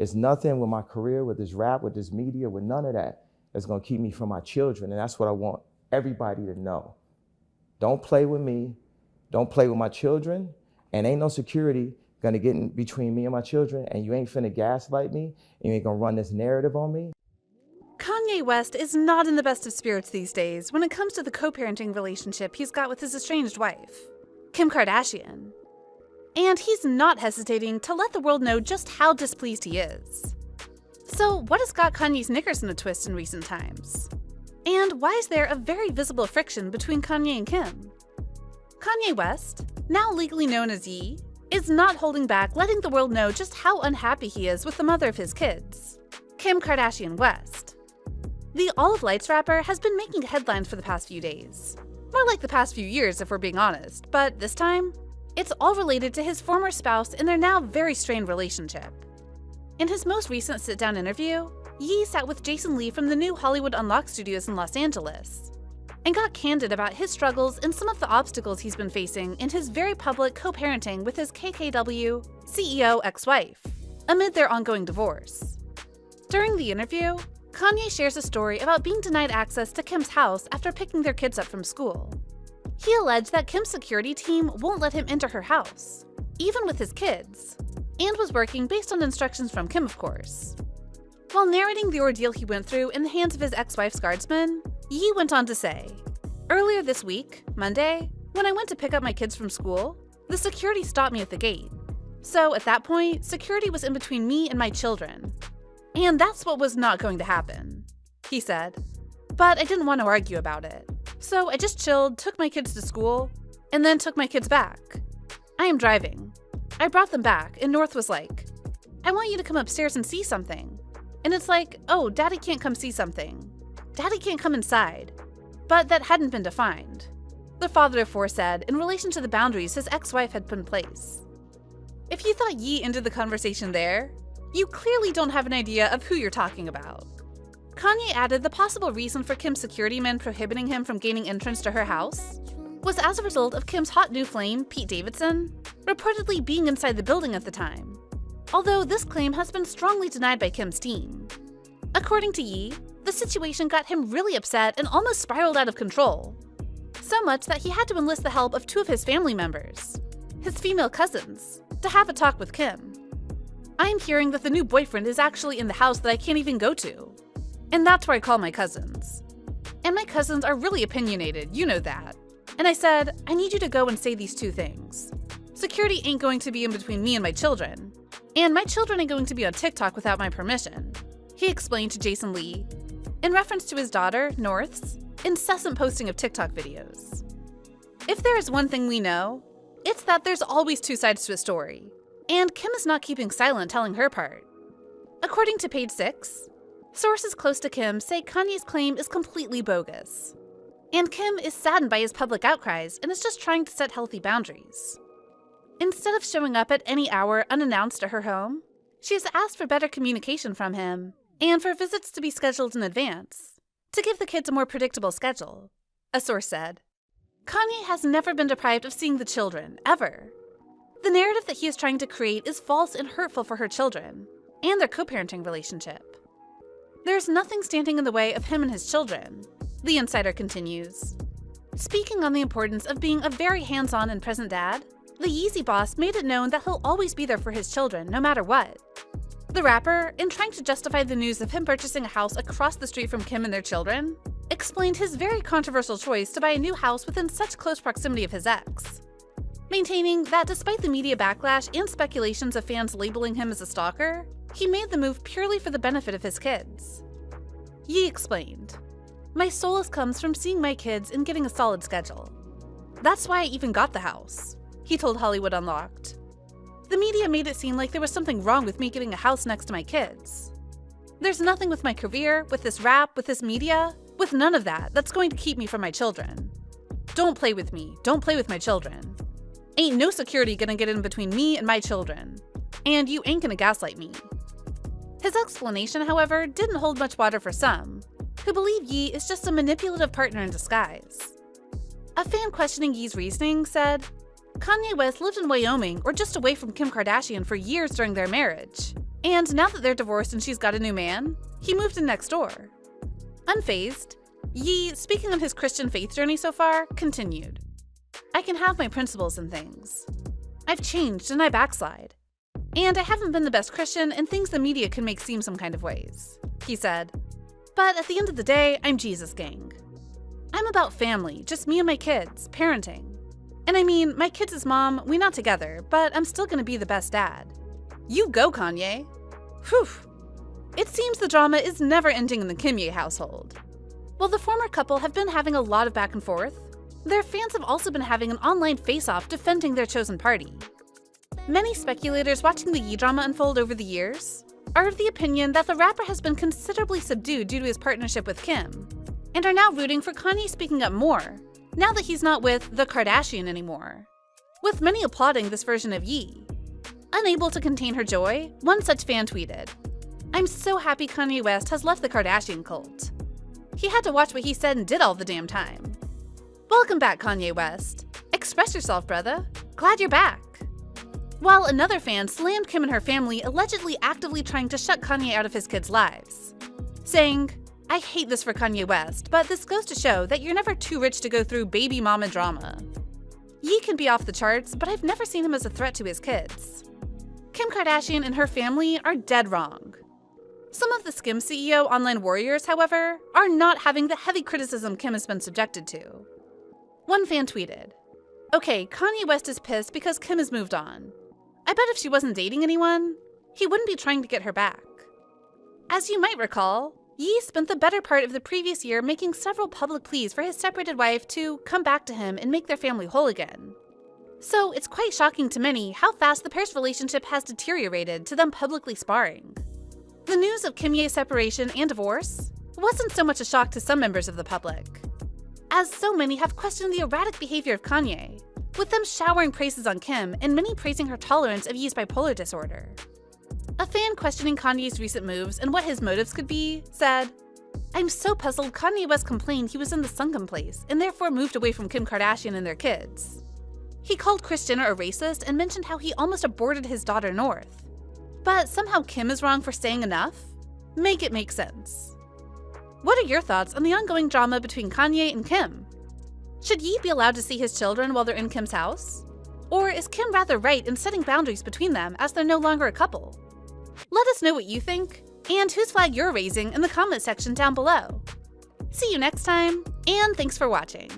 It's nothing with my career, with this rap, with this media, with none of that that's gonna keep me from my children. And that's what I want everybody to know. Don't play with me, don't play with my children, and ain't no security gonna get in between me and my children, and you ain't finna gaslight me, and you ain't gonna run this narrative on me. Kanye West is not in the best of spirits these days when it comes to the co-parenting relationship he's got with his estranged wife, Kim Kardashian. And he's not hesitating to let the world know just how displeased he is. So what has got Kanye's knickers in a twist in recent times? And why is there a very visible friction between Kanye and Kim? Kanye West, now legally known as Ye, is not holding back letting the world know just how unhappy he is with the mother of his kids, Kim Kardashian West. The All of Lights rapper has been making headlines for the past few days. More like the past few years, if we're being honest, but this time, it's all related to his former spouse and their now very strained relationship. In his most recent sit-down interview, Ye sat with Jason Lee from the new Hollywood Unlocked studios in Los Angeles and got candid about his struggles and some of the obstacles he's been facing in his very public co-parenting with his KKW CEO ex-wife amid their ongoing divorce. During the interview, Kanye shares a story about being denied access to Kim's house after picking their kids up from school. He alleged that Kim's security team won't let him enter her house, even with his kids, and was working based on instructions from Kim, of course. While narrating the ordeal he went through in the hands of his ex-wife's guardsmen, Ye went on to say, "Earlier this week, Monday, when I went to pick up my kids from school, the security stopped me at the gate. So at that point, security was in between me and my children. And that's what was not going to happen," he said. "But I didn't want to argue about it. So I just chilled, took my kids to school, and then took my kids back. I am driving. I brought them back, and North was like, 'I want you to come upstairs and see something.' And it's like, 'Oh, Daddy can't come see something. Daddy can't come inside.' But that hadn't been defined," the father of four said in relation to the boundaries his ex-wife had put in place. If you thought Ye ended the conversation there, you clearly don't have an idea of who you're talking about. Kanye added the possible reason for Kim's security men prohibiting him from gaining entrance to her house was as a result of Kim's hot new flame, Pete Davidson, reportedly being inside the building at the time, although this claim has been strongly denied by Kim's team. According to Ye, the situation got him really upset and almost spiraled out of control, so much that he had to enlist the help of two of his family members, his female cousins, to have a talk with Kim. "I'm hearing that the new boyfriend is actually in the house that I can't even go to. And that's where I call my cousins. And my cousins are really opinionated, you know that. And I said, I need you to go and say these two things. Security ain't going to be in between me and my children. And my children ain't going to be on TikTok without my permission," he explained to Jason Lee, in reference to his daughter, North's, incessant posting of TikTok videos. If there is one thing we know, it's that there's always two sides to a story. And Kim is not keeping silent telling her part. According to Page 6, sources close to Kim say Kanye's claim is completely bogus. And Kim is saddened by his public outcries and is just trying to set healthy boundaries. Instead of showing up at any hour unannounced to her home, she has asked for better communication from him and for visits to be scheduled in advance, to give the kids a more predictable schedule, a source said. Kanye has never been deprived of seeing the children, ever. The narrative that he is trying to create is false and hurtful for her children, and their co-parenting relationship. There's nothing standing in the way of him and his children, the insider continues. Speaking on the importance of being a very hands-on and present dad, the Yeezy boss made it known that he'll always be there for his children, no matter what. The rapper, in trying to justify the news of him purchasing a house across the street from Kim and their children, explained his very controversial choice to buy a new house within such close proximity of his ex, maintaining that despite the media backlash and speculations of fans labeling him as a stalker, he made the move purely for the benefit of his kids. Ye explained, "My solace comes from seeing my kids and getting a solid schedule. That's why I even got the house," he told Hollywood Unlocked. "The media made it seem like there was something wrong with me getting a house next to my kids. There's nothing with my career, with this rap, with this media, with none of that that's going to keep me from my children. Don't play with me, don't play with my children. Ain't no security gonna get in between me and my children. And you ain't gonna gaslight me." His explanation, however, didn't hold much water for some, who believe Ye is just a manipulative partner in disguise. A fan questioning Ye's reasoning said, Kanye West lived in Wyoming or just away from Kim Kardashian for years during their marriage. And now that they're divorced and she's got a new man, he moved in next door. Unfazed, Ye, speaking on his Christian faith journey so far, continued. I can have my principles and things. I've changed and I backslide. And I haven't been the best Christian and things the media can make seem some kind of ways, he said. But at the end of the day, I'm Jesus gang. I'm about family, just me and my kids, parenting. And I mean, my kids' mom, we not together, but I'm still gonna be the best dad. You go, Kanye. Whew. It seems the drama is never ending in the Kimye household. While the former couple have been having a lot of back and forth, their fans have also been having an online face-off defending their chosen party. Many speculators watching the Ye drama unfold over the years are of the opinion that the rapper has been considerably subdued due to his partnership with Kim, and are now rooting for Kanye speaking up more, now that he's not with the Kardashian anymore, with many applauding this version of Ye. Unable to contain her joy, one such fan tweeted, I'm so happy Kanye West has left the Kardashian cult. He had to watch what he said and did all the damn time. Welcome back, Kanye West. Express yourself, brother. Glad you're back. While another fan slammed Kim and her family allegedly actively trying to shut Kanye out of his kids' lives, saying, I hate this for Kanye West, but this goes to show that you're never too rich to go through baby mama drama. Ye can be off the charts, but I've never seen him as a threat to his kids. Kim Kardashian and her family are dead wrong. Some of the Skim CEO online warriors, however, are not having the heavy criticism Kim has been subjected to. One fan tweeted, okay, Kanye West is pissed because Kim has moved on. I bet if she wasn't dating anyone, he wouldn't be trying to get her back. As you might recall, Ye spent the better part of the previous year making several public pleas for his separated wife to come back to him and make their family whole again. So it's quite shocking to many how fast the pair's relationship has deteriorated to them publicly sparring. The news of Kim Ye's separation and divorce wasn't so much a shock to some members of the public, as so many have questioned the erratic behavior of Kanye, with them showering praises on Kim and many praising her tolerance of Ye's bipolar disorder. A fan questioning Kanye's recent moves and what his motives could be said, I'm so puzzled Kanye West complained he was in the sunken place and therefore moved away from Kim Kardashian and their kids. He called Kris Jenner a racist and mentioned how he almost aborted his daughter North. But somehow Kim is wrong for saying enough? Make it make sense. What are your thoughts on the ongoing drama between Kanye and Kim? Should Ye be allowed to see his children while they're in Kim's house? Or is Kim rather right in setting boundaries between them as they're no longer a couple? Let us know what you think, and whose flag you're raising in the comment section down below. See you next time, and thanks for watching.